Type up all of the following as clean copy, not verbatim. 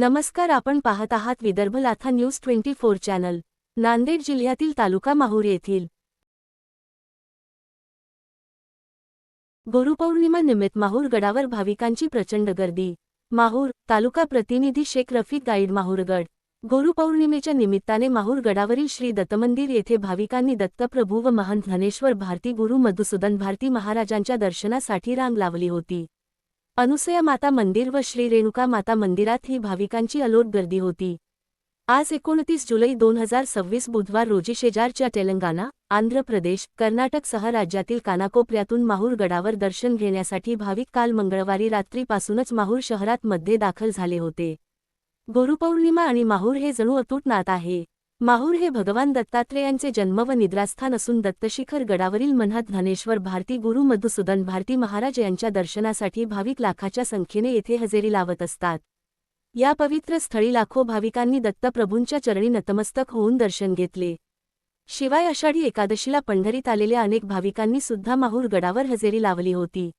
नमस्कार, आपण पाहत आहात विदर्भ लाथा न्यूज 24 चॅनल। नांदेड जिल्ह्यातील तालुका माहूर येथील गुरुपौर्णिमा निमित्त माहूर गडावर भाविकांची प्रचंड गर्दी। माहूर तालुका प्रतिनिधी शेख रफीक गाईड माहूरगड। गुरुपौर्णिमेच्या निमित्ताने माहूर गडावरील श्री दत्तमंदिर येथे भाविकांनी दत्तप्रभू व महंत धनेश्वर भारती गुरु मधुसूदन भारती महाराजांच्या दर्शनासाठी रांग लावली होती। अनुसया माता मंदिर व श्री रेणुका माता मंदिरात ही भाविकांची अलोट गर्दी होती। आज 29 जुलै 2026 बुधवार रोजी शेजारच्या तेलंगणा, आंध्र प्रदेश, कर्नाटकसह राज्यातील कानाकोपऱ्यातून माहूर गडावर दर्शन घेण्यासाठी भाविक काल मंगळवारी रात्रीपासूनच माहूर शहरात मध्ये दाखल झाले होते। गुरुपौर्णिमा आणि माहूर हे जणू अतूट नात आहे। माहूर हे भगवान दत्तात्रेयांचे जन्म व निद्रास्थान असून दत्तशिखर गडावरील महंत धनेश्वर भारती गुरु मधुसूदन भारती महाराज यांच्या दर्शनासाठी भाविक लाखाच्या संख्येने येथे हजेरी लावत असतात। या पवित्र स्थळी लाखो भाविकांनी दत्तप्रभूंच्या चरणी नतमस्तक होऊन दर्शन घेतले। शिवाय आषाढी एकादशीला पंढरीत आलेल्या अनेक भाविकांनी सुद्धा माहूर गडावर हजेरी लावली होती।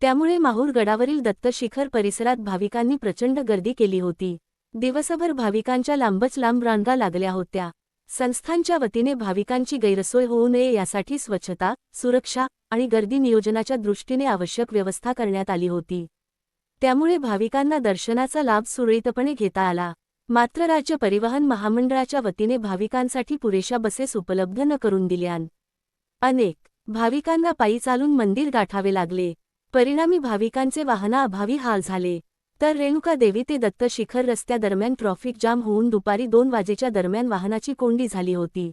त्यामुळे माहूर गडावरील दत्तशिखर परिसरात भाविकांनी प्रचंड गर्दी केली होती। दिवसभर भाविकांच्या लांबच लांब रांगा लागल्या होत्या। संस्थांच्या वतीने भाविकांची गैरसोय होऊ नये यासाठी स्वच्छता, सुरक्षा आणि गर्दी नियोजनाच्या दृष्टीने आवश्यक व्यवस्था करण्यात आली होती। त्यामुळे भाविकांना दर्शनाचा लाभ सुरळीतपणे घेता आला। मात्र राज्य परिवहन महामंडळाच्या वतीने भाविकांसाठी पुरेशा बसेस उपलब्ध न करून दिल्यान अनेक भाविकांना पायी चालून मंदिर गाठावे लागले। परिणामी भाविकांचे वाहनाअभावी हाल झाले। तर रेणुका देवी ते दत्तशिखर रस्त्यादरम्यान ट्रॉफिक जाम होऊन दुपारी 2 वाजेच्या दरम्यान वाहनाची कोंडी झाली होती।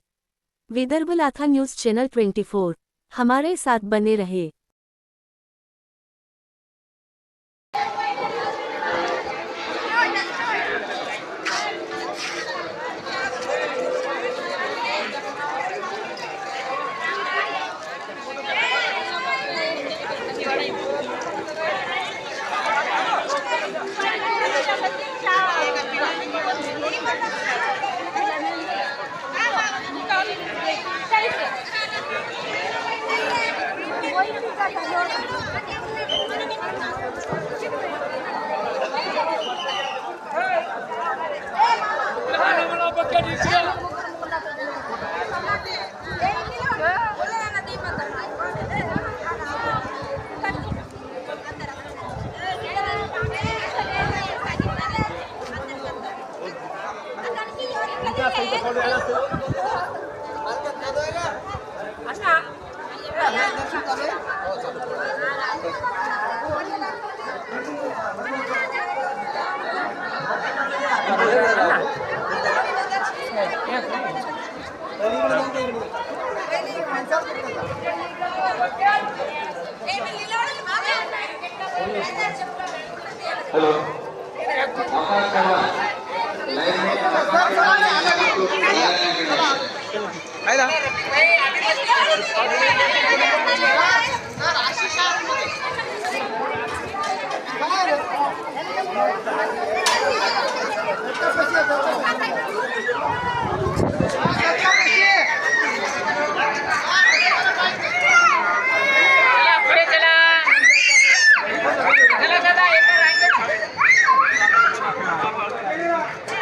विदर्भ लाथा न्यूज चॅनल 24, हमारे साथ बने रहे।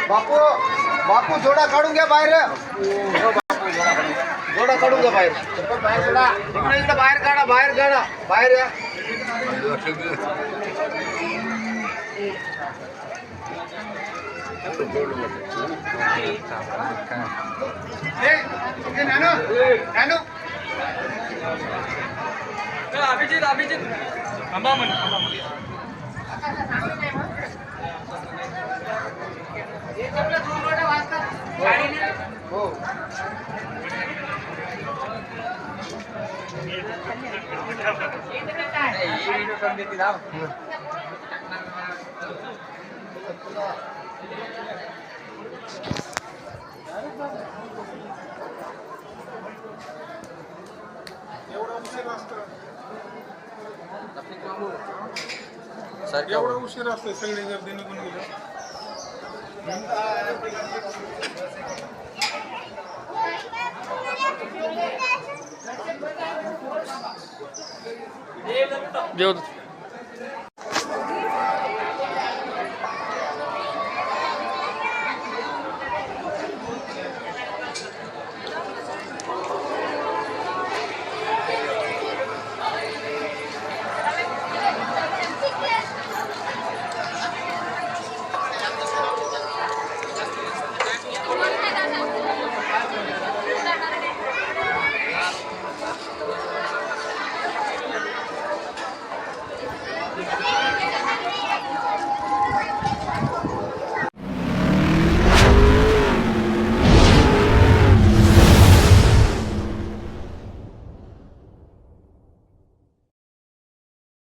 बापू बापू जोडा काढून घ्या बाहेर। जोडा काढून घ्या बाहेर। बाहेर काढा, तिकडे इथं बाहेर काढा, बाहेर काढा, बाहेर या। अभिजित थांबा म्हण। हो एवढा उशीर असतो सगळे गर्दी निघून गेले। जेवतो